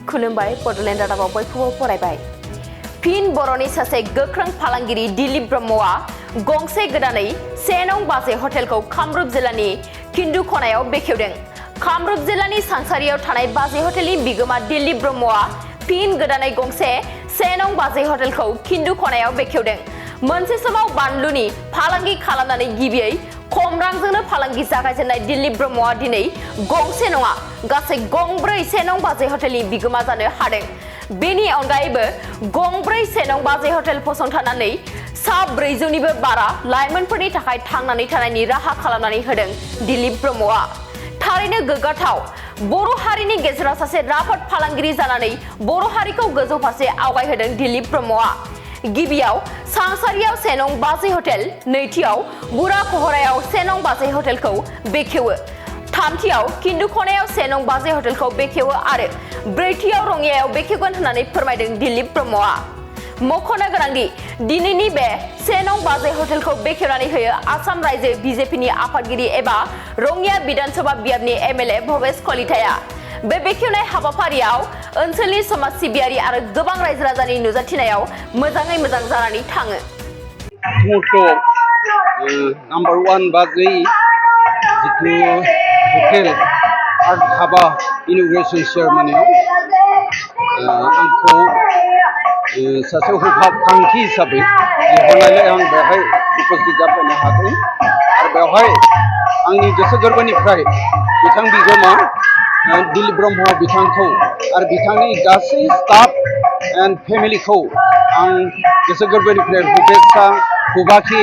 खुलुमबाय बडलेण्ड रादाबाव बयखौबो फरायबाय। फिन बर'नि सासे गोख्रों फालांगिरि दिलीप ब्रह्मआ गंसे गोदानै 1 नं बाजै हटेलखौ कामरुप जिल्लानि किन्दु खनायाव बेखेवदों। कामरुप जिल्लानि सांसारियाव थानाय बाजै हटेलनि बिगोमा दिलीप ब्रह्मआ फिन गोदानै गंसे 1 नं बाजै हटेलखौ किन्दु खनायाव बेखेवदों। मोनसे समाव बानलुनि फालांगि खालामनानै गिबियै खम रांजोंनो फालांगि जागायजेननाय दिलीप ब्रह्मआ दिनै गंसे नङा गासै गंब्रै 1 नं बाजै हटेलनि बिगोमा जानो हादों। बेनि अनगायैबो गंब्रै 1 नं बाजै हटेल फसंथानानै सा 400निबो बारा लाइमोनफोरनि थाखाय थांनानै थानायनि राहा खालामनानै होदों दिलीप ब्रह्मआ। थारैनो गोग्गाथाव बर' हारिनि गेजेराव सासे राफोद फालांगिरि जानानै बर' हारिखौ गोजौ फारसे आवगायहोदों दिलीप ब्रह्मआ। गिबियाव सांसारियाव 1 नं बाजै हटेल, नैथियाव बुरा कहरायाव 1 नं बाजै हटेलखौ बेखेवो, थामथियाव किन्दु खनायाव 1 नं बाजै हटेलखौ बेखेवो आरो ब्रैथियाव रङियायाव बेखेवगोन होननानै फोरमायदों दिलीप ब्रह्मआ। मख'नो गोनांदि दिनैनि बे 1 नं बाजै हटेलखौ बेखेवनानै होयो आसाम रायजो बिजेपिनि आफादगिरि एबा रङिया बिधानसभा बियाबनि एमएलए भवेश कलिताया। बे बेखेवनाय हाबाफारियाव ओनसोलनि समाज सिबियारि आरो गोबां रायजो राजानि नुजाथिनायाव मोजाङै मोजां जानानै थाङो। नाम्बार 1 बाजै जितु हटेल आर्ट धाबा इन'ग्रेसन सेरेमनियाव आंखौ सासे होफाखांथि हिसाबै लिंहरनायलाय आं बेवहाय उपस्थित जाफैनो हादों आरो बेवहाय आंनि गोसो गोरबोनिफ्राय बिथां बिगोमा दिलीप ब्रह्म बिथांखौ आरो बिथांनि गासै स्टाफ एन्ड फेमिलिखौ आं गोसो गोरबोनिफ्राय शुभेच्छा हुबाखि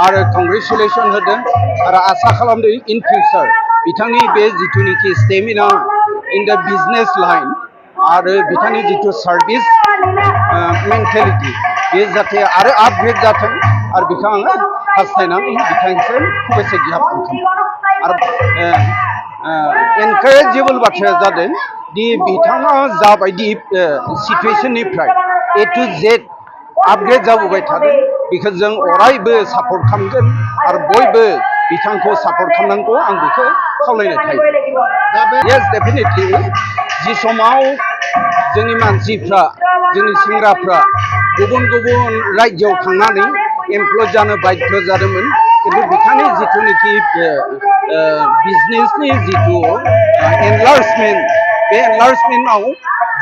आरो कंग्रेचुलेसन होदों आरो आसा खालामदों इन फिउचार बिथांनि बे जिथुनिखि stamina in the business line आरो बिथांनि जिथु सार्भिस मेन्टेलिटि बे जाहाथे आरो आपग्रेड जाथों आरो बेखौ आङो हास्थायनानै बिथांनिसिम शुभेच्छा ज्ञापन खालामो। आरो एनकारेजेबोल बाथ्राया जादों दि बिथाङा जाबायदि सिटुएसननिफ्राय A to Z आपग्रेड जाबोबाय थादों बेखौ जों अरायबो सापर्ट खालामगोन आरो बयबो बिथांखौ सापर्ट खालामनांगौ आं बेखौ खावलायनाय थायो। येस डेफिनेटलि जि समाव जोंनि मानसिफ्रा जोंनि सेंग्राफ्रा गुबुन गुबुन रायजोआव थांनानै एमप्लय जानो बाध्य जादोंमोन खिन्थु बिथांनि जिथुनिखि बिजनेसनि जिथु एनलार्जमेन्ट बे एनलार्जमेन्टआव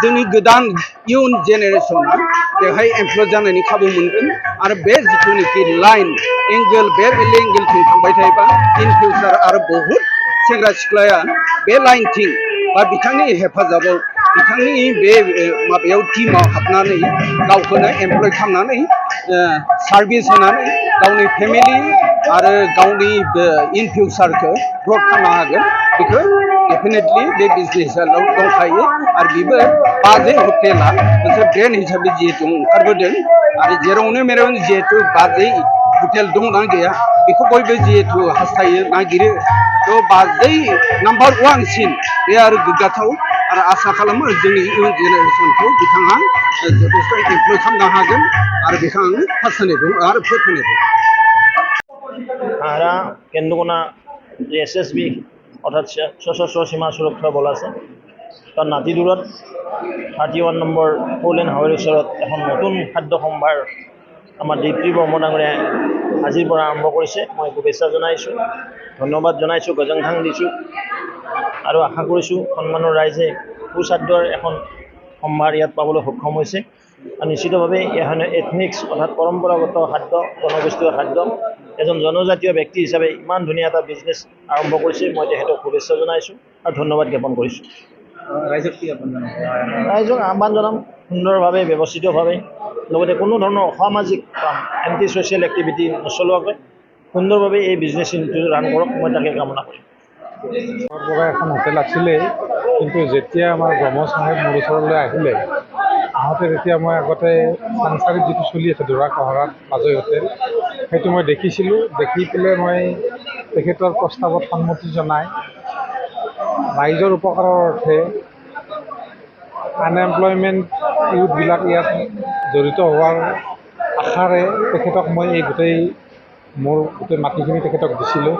जोंनि गोदान इयुन जेनेरेसना बेवहाय एमप्लय जानायनि खाबु मोनगोन आरो बे जिथुनिखि लाइन एंगेल बे एंगेलथिं थांबाय थायोबा इन फिउचार आरो बहुद सेंग्रा सिख्लाया बे लाइनथिं बा बिथांनि हेफाजाबाव बिथांनि बे माबायाव टीमाव हाबनानै गावखौनो एमप्लय खालामनानै सार्भिस होनानै गावनि फेमिलि आरो गावनि इन फिउचारखौ ग्रथ खालामनो हागोन बेखौ डेफिनेटलि बे बिजनेसाव दंखायो आरो बेबो बाजै हटेला मोनसे ब्रेन्ड हिसाबै जिहेतु ओंखारबोदों आरो जेरावनो मेरावनो जिहेतु बाजै हटेल दंना गैया बेखौ बयबो जिहेतु हास्थायो नागिरो थ' बाजै नाम्बार 1 सिन बे आरो गोग्गाथाव आरो आसा खालामो जोंनि इयुन जेनेरेसनखौ बिथाङा जथेस्थ' एमप्लय खालामनो हागोन आरो बेखौ आङो हास्थायनाय दं आरो फोथायनाय दं। আহরা কেন্দ্রকোনা যে SSB অর্থাৎ সশস্ত্র সীমা সুরক্ষা বল আছে তার নাতিদূৰত 31 নম্বৰ 4 লেন হাইৱেৰ ওচৰত এখন নতুন খাদ্য সম্ভাৰ আমাৰ দীপ্তি ব্ৰহ্ম ডাঙৰীয়াই আজিৰ পৰা আৰম্ভ কৰিছে। মই শুভেচ্ছা জনাইছোঁ, ধন্যবাদ জনাইছোঁ, গজংথাং দিছোঁ আৰু আশা কৰিছোঁ সন্মানৰ ৰাইজে সুস্বাদ্যৰ এখন সম্ভাৰ ইয়াত পাবলৈ সক্ষম হৈছে। আৰু নিশ্চিতভাৱে এখন এথনিক্স অৰ্থাৎ পৰম্পৰাগত খাদ্য জনগোষ্ঠীয় খাদ্য এজন জনজাতীয় ব্যক্তি হিচাপে ইমান ধুনীয়া এটা বিজনেছ আৰম্ভ কৰিছে। মই তেখেতক শুভেচ্ছা জনাইছোঁ আৰু ধন্যবাদ জ্ঞাপন কৰিছোঁ। ৰাইজক কি আহ্বান জনাব? ৰাইজক আহ্বান জনাম সুন্দৰভাৱে ব্যৱস্থিতভাৱে লগতে কোনো ধৰণৰ অসামাজিক কাম এণ্টি ছ'চিয়েল এক্টিভিটি নচলোৱাকৈ সুন্দৰভাৱে এই বিজনেছ ৰান কৰক মই তাকে কামনা কৰিম। পৰা এখন হোটেল আছিলেই কিন্তু যেতিয়া আমাৰ ব্ৰহ্ম চাহেব মোৰ ওচৰলৈ আহিলে আহোঁতে তেতিয়া মই আগতে চাংচাৰীত যিটো চলি আছে দৰা কহৰাত বাজৈ হোটেল সেইটো মই দেখিছিলোঁ। দেখি পেলাই মই তেখেতৰ প্ৰস্তাৱত সন্মতি জনাই ৰাইজৰ উপকাৰৰ অৰ্থে আনএমপ্লয়মেণ্ট ইউথবিলাক ইয়াত জড়িত হোৱাৰ আশাৰে তেখেতক মই এই মোৰ গোটেই মাটিখিনি তেখেতক দিছিলোঁ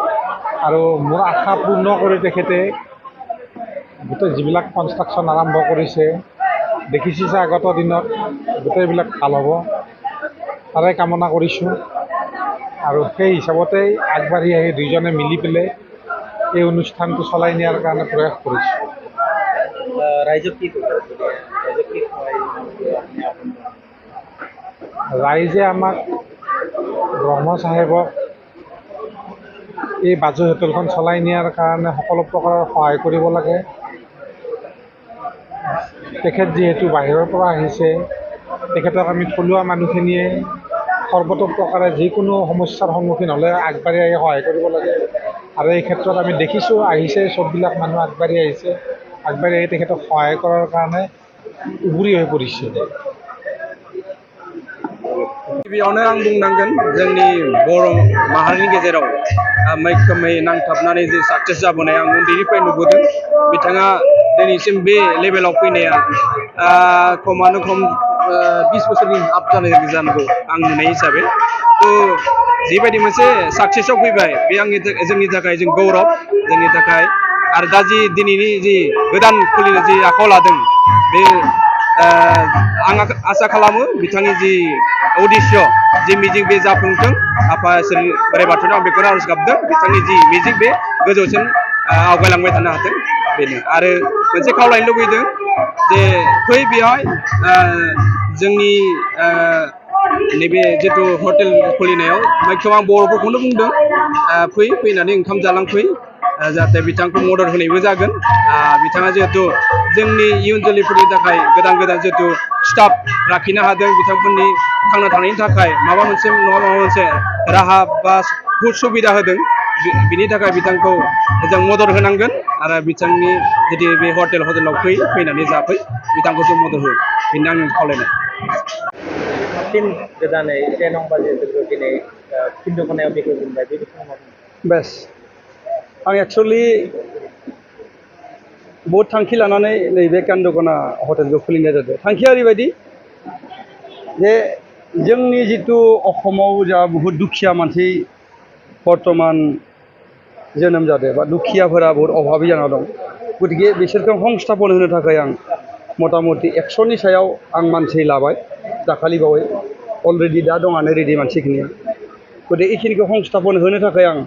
আৰু মোৰ আশা পূৰ্ণ কৰি তেখেতে গোটেই যিবিলাক কনষ্ট্ৰাকশ্যন আৰম্ভ কৰিছে দেখিছোঁ যে আগত দিনত গোটেইবিলাক ভাল হ'ব তাৰে কামনা কৰিছোঁ আৰু সেই হিচাপতেই আগবাঢ়ি আহি দুইজনে মিলি পেলাই এই অনুষ্ঠানটো চলাই নিয়াৰ কাৰণে প্ৰয়াস কৰিছোঁ। ৰাইজক কি কৰিব ৰাইজক কি সহায় আপুনি আহ্বান জনাব? ৰাইজে আমাক ব্ৰহ্ম চাহেবক এই বাজু হোটেলখন চলাই নিয়াৰ কাৰণে সকলো প্ৰকাৰৰ সহায় কৰিব লাগে। তেখেত যিহেতু বাহিৰৰ পৰা আহিছে, তেখেতক আমি থলুৱা মানুহখিনিয়ে সৰ্বতো প্ৰকাৰে যিকোনো সমস্যাৰ সন্মুখীন হ'লে আগবাঢ়ি আহি সহায় কৰিব লাগে আৰু এই ক্ষেত্ৰত আমি দেখিছোঁ আহিছে চববিলাক মানুহ আগবাঢ়ি আহিছে, আগবাঢ়ি আহি তেখেতক সহায় কৰাৰ কাৰণে উগুৰি হৈ পৰিছে। गिबियावनो आं बुंनांगोन जोंनि बर' माहारिनि गेजेराव मैखोमै नांथाबनानै जे साक्सेस जाबोनाय आं उन्दैनिफ्राय नुबोदों। बिथाङा दिनैसिम बे लेभेलाव फैनाया खमानो खम 20 बोसोरनि आप जानाय जानांगौ आं नुनाय हिसाबै। थ' जिबायदि मोनसे साक्सेसआव फैबाय बे जोंनि थाखाय जों गौरब जोंनि थाखाय आरो दा जि दिनैनि जि गोदान खुलिनो जि आखायाव लादों बे आं आसा खालामो बिथांनि जि उद्देश्य जि मिजिं बे जाफुंथों आफा इसोर बोराइ बाथौनाव आं बेखौनो आरज गाबदों बिथांनि जि मिजिं बे गोजौसिम आवगायलांबाय थानो हाथों बेनो। आरो मोनसे खावलायनो लुबैदों जे फै बेवहाय जोंनि नैबे जिथु हटेल खुलिनायाव मैखोम आं बर'फोरखौनो बुंदों फैनानै ओंखाम जालांफै जाहाथे बिथांखौ मदद होनायबो जागोन। बिथाङा जिहेतु जोंनि इयुन जोलैफोरनि थाखाय गोदान गोदान जिहेतु स्टाफ लाखिनो हादों बिथांमोननि थांना थानायनि थाखाय माबा मोनसे नङा माबा मोनसे राहा बा सुबिदा होदों बिनि थाखाय बिथांखौ जों मदद होनांगोन आरो बिथांनि जुदि बे हटेलाव फैनानै जाफै बिथांखौ जों मदद हो बेनो आंनि खावलायनाय। फिन गोदानै 10 नं बाजै हटेलखौ दिनै खिन्थु खनायाव बेखेवजेनबाय बे बिथिङाव बेस आं एक्सुवेलि बहुत थांखि लानानै नैबे कान्दकना हटेलखौ खुलिनाय जादों। थांखिया ओरैबायदि जे जोंनि जिथु असमाव जा बहुत दुखिया मानसि बर्तमान जोनोम जादों बा दुखियाफोरा बहुत अभाबि जाना दं गतिके बिसोरखौ संस्थापन होनो थाखाय आं मथा मथि 100नि सायाव आं मानसि लाबाय दाखालि बावै अलरेडि दा दङानो रेडि मानसिखिनिया गतिके बेखिनिखौ संस्थापन होनो थाखाय आं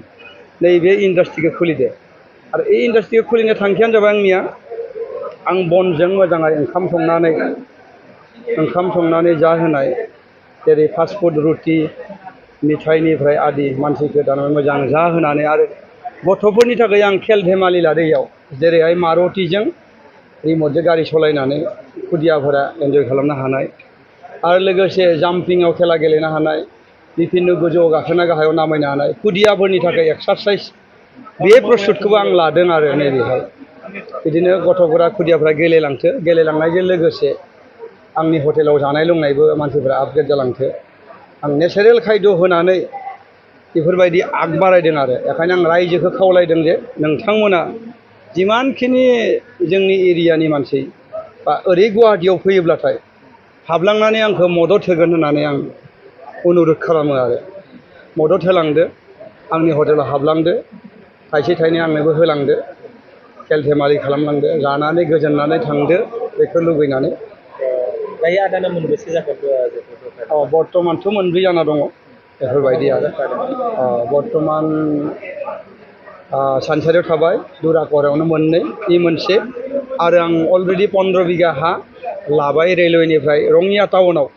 नैबे इन्डास्ट्रिखौ खुलिदों आरो बे इन्डास्ट्रिखौ खुलिनाय थांखियानो जाबाय आंनिया आं बनजों मोजाङै ओंखाम संनानै जाहोनाय जेरै फास्ट फुड रुटि मिठाइनिफ्राय आदि मानसिखौ दाना मोजां जाहोनानै आरो गथ'फोरनि थाखाय आं खेल धेमालि लादों इयाव जेरैहाय मारुतिजों रिमटजों गारि सालायनानै खुदियाफोरा एन्जय खालामनो हानाय आरो लोगोसे जाम्पिंआव खेला गेलेनो हानाय बिभिन्न गोजौआव गाखोना गाहायाव नामायनो हानाय खुदियाफोरनि थाखाय एक्सारसाइज बे प्रस्तुतखौबो आं लादों आरो नैबेहाय बिदिनो गथ'फोरा खुदियाफोरा गेलेलांनायजों लोगोसे आंनि हटेलाव जानाय लोंनायबो मानसिफोरा आपग्रेड जालांथो आं नेचारेल खायद' होनानै बेफोरबायदि आग बारायदों आरो बेखायनो आं रायजोखौ खावलायदों जे नोंथांमोना जिमानखिनि जोंनि एरियानि मानसि बा ओरै गुवाहाटियाव फैयोब्लाथाय हाबलांनानै आंखौ मदद होगोन होननानै आं अनुरोध खालामो आरो मदद होलांदो आंनि हटेलाव हाबलांदो थाइसे थाइनै आंनोबो होलांदो खेल धेमालि खालामलांदो जानानै गोजोननानै थांदो बेखौ लुबैनानै दायो आदाना मोनबेसे जाखो बर्तमानथ' मोनब्रै जाना दङ बेफोरबायदि आरो बर्तमान सानसारियाव थाबाय दुराकरायावनो मोननै इ मोनसे आरो आं अलरेडि 15 बिगा हा लाबाय रेलवेनिफ्राय रङिया टाउनाव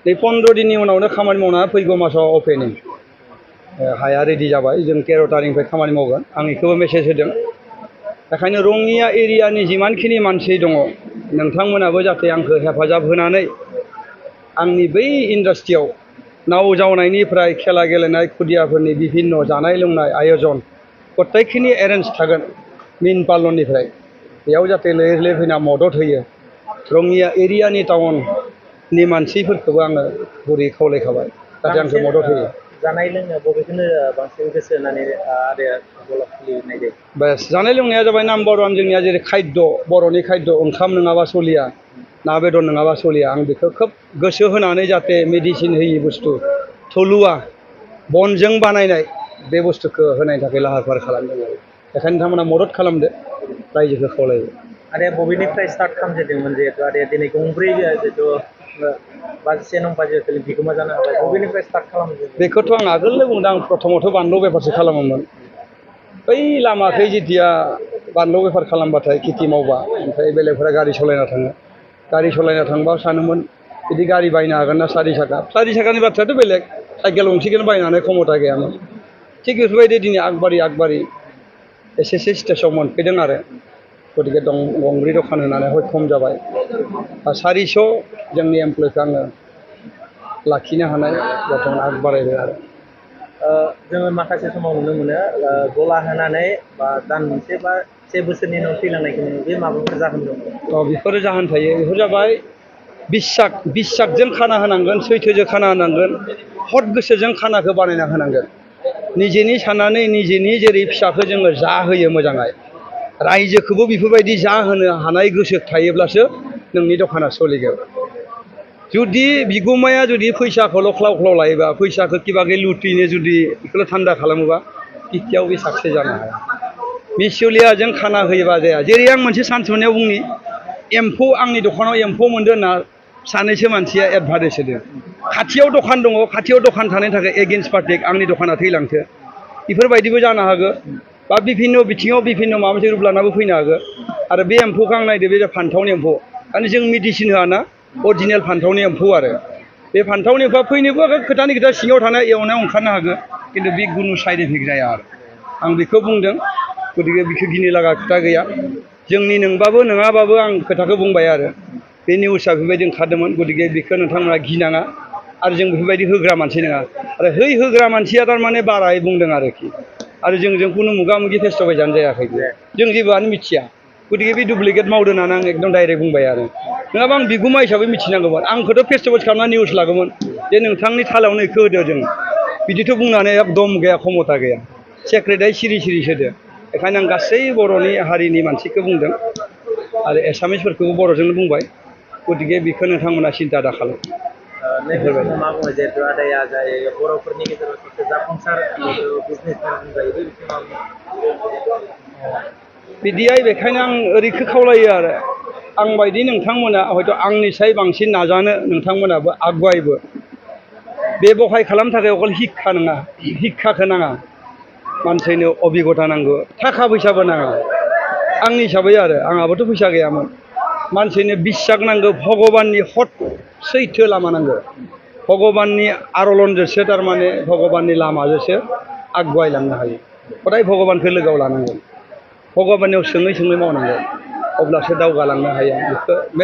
नै 15 दिननि उनावनो खामानि मावना फैगौ मासाव अपेनिं हाया रेडि जाबाय जों 13 तारिखनिफ्राय खामानि मावगोन आं बेखौबो मेसेज होदों बेखायनो रङिया एरियानि जिमानखिनि मानसि दङ नोंथांमोनाबो जाहाथे आंखौ हेफाजाब होनानै आंनि बै इन्डास्ट्रियाव नाव जावनायनिफ्राय खेला गेलेनाय खुदियाफोरनि बिभिन्न जानाय लोंनाय आयजन गथायखिनि एरेन्ज थागोन मिन पालननिफ्राय बेयाव जाहाथे लैहोर लैहोर फैना मदद होयो रङिया एरियानि टाउननि मानसिफोरखौबो आङो गुरै खावलायखाबाय जाहाथे आंखौ मदद होयो जानाय लोंनायाव बबेखौनो बांसिन गोसो होनानै आदाया गला खुलिनाय जायो बेस जानाय लोंनाया जाबाय नाम्बार 1 जोंनिया जेरै खायद' बर'नि खायद' ओंखाम नङाबा सलिया ना बेदर नङाबा सलिया आं बेखौ खोब गोसो होनानै जाहाथे मेडिसिन होयि बुस्थु थलुवा बनजों बानायनाय बे बुस्थुखौ होनायनि थाखाय लाहार फाहार खालामदों आरो बेखायनो नोंथांमोना मदद खालामदो रायजोखौ खावलायो आरो बबेनिफ्राय स्टार्ट खालामजेनदोंमोन जिहेतु आरो दिनै गंब्रै जिहेतु से नं बाजै हटेलनि बिगोमा जानो हाबाय बबेनिफ्राय स्टार्ट खालामजेनदों? बेखौथ' आं आगोलनो बुंदों आं प्रथमथ' बानलु बेफारसो खालामोमोन बै लामाखै जेथिया बानलु बेफार खालामबाथाय खेथि मावबा ओमफ्राय बेलेगफोरा गारि सालायना थाङो गारि सालायना थांबा सानोमोन बिदि गारि बायनो हागोन ना 4 साखानि बाथ्रायाथ' बेलेग साइकेल गंसेखौनो बायनानै क्षमता गैयामोन थिग बेफोरबायदि दिनै आगबारि एसे स्टेजाव मोनफैदों आरो गतिके गंब्रै दखान होनानै हय खम जाबाय 400 जोंनि एमप्लयखौ आङो लाखिनो हानाय बर्थमान आग बारायबाय आरो जोङो माखासे समाव नुनो मोनो गला होनानै बा दान मोनसे बा 1 बोसोरनि उनाव थैलांनायखौ नुनो बे माबाफोर जाहोन दं? बेफोरो जाहोन थायो बेफोर जाबाय बिसाकजों खाना होनांगोन सैथोजों खाना होनांगोन हद गोसोजों खानाखौ बानायना होनांगोन निजेनि साननानै निजेनि जेरै फिसाखौ जोङो जाहोयो मोजाङै रायजोखौबो बेफोरबायदि जाहोनो हानाय गोसो थायोब्लासो नोंनि दखाना सोलिगोन जुदि बिगुमाया जुदि फैसाखौल' ख्लाव लायोबा फैसाखौ किबागे लुटिनो जुदि बेखौल' थान्दा खालामोबा केथियाव बे साक्सेस जानो हाया मिसुलियाजों खाना होयोबा जाया जेरै आं मोनसे सान्स मोननायाव बुंनि एम्फौ आंनि दखानाव एम्फौ मोनदों होनना सानैसो मानसिया एडभार्टाइस होदों खाथियाव दखान दङ खाथियाव दखान थानायनि थाखाय एगेन्स्ट पार्टि आंनि दखाना थैलांथो बेफोरबायदिबो जानो हागौ बा बिभिन्न बिथिङाव बिभिन्न माबा मोनसे रुप लानाबो फैनो हागौ आरो बे एम्फौखौ आं नायदो बे फान्थावनि एम्फौ माने जों मेडिसिन होआ ना अरिजिनेल फान्थावनि एम्फौ आरो बे फान्थावनि एम्फौआ फैनोबो खोथानि खोथा सिङाव थानाय एवनायाव ओंखारनो हागौ खिन्थु बे खुनु साइड इफेक्ट जाया आरो आं बेखौ बुंदों गतिके बेखौ गिनो लागा खोथा गैया जोंनि नोंबाबो नङाबाबो आं खोथाखौ बुंबाय आरो बे निउसआ बेबायदि ओंखारदोंमोन गतिके बेखौ नोंथांमोना गिनाङा आरो जों बेफोरबायदि होग्रा मानसि नङा आरो होग्रा मानसिया थारमाने बारायै बुंदों आरोखि आरो जोंजों खुनु मोगा मोगि फेस टु फेस जानो जायाखै जों जेबोआनो मिथिया गतिके बे डुप्लिकेट मावदों होननानै आं एकदम डाइरेक्ट बुंबाय आरो नङाबा आं बिगुमा हिसाबै मिथिनांगौमोन आंखौथ' फेस टु फेस खालामना निउस लागौमोन जे नोंथांनि थालायावनो बेखौ होदो जों बिदिथ' बुंनानै दम गैया क्षमता गैया सेक्रेटारि सिरि होदो बेखायनो आं गासै बर'नि हारिनि मानसिखौ बुंदों आरो एसामिसफोरखौबो बर'जोंनो बुंबाय गतिके बेखौ नोंथांमोना सिन्था दा खालाम नैबे समाव मा बुङो जिहेतु आदाया जाय बर'फोरनि गेजेराव सासे जाफुंसार बिजनेसमेन बुंजायो बे बिथिङाव बिदिहाय बेखायनो आं ओरैखौ खावलायो आरो आं बायदि नोंथांमोना हयथ' आंनिसाय बांसिन नाजानो नोंथांमोनाबो आगबायबो बे बहाय खालामनो थाखाय अकल हिक्खाखौ नाङा मानसिनो अभिगथा नांगौ थाखा फैसाबो नाङा आंनि हिसाबै आरो आंहाबोथ' फैसा गैयामोन मानसिनो बिस्साक नांगौ भगबाननि हद सैथो लामा नांगौ भगबाननि आरलनजोंसो थारमाने भगबाननि लामाजोंसो आगबायलांनो हायो हदाय भगबानखौ लोगोआव लानांगोन भगबाननियाव सोङै मावनांगोन अब्लासो दावगालांनो हायो बेखौ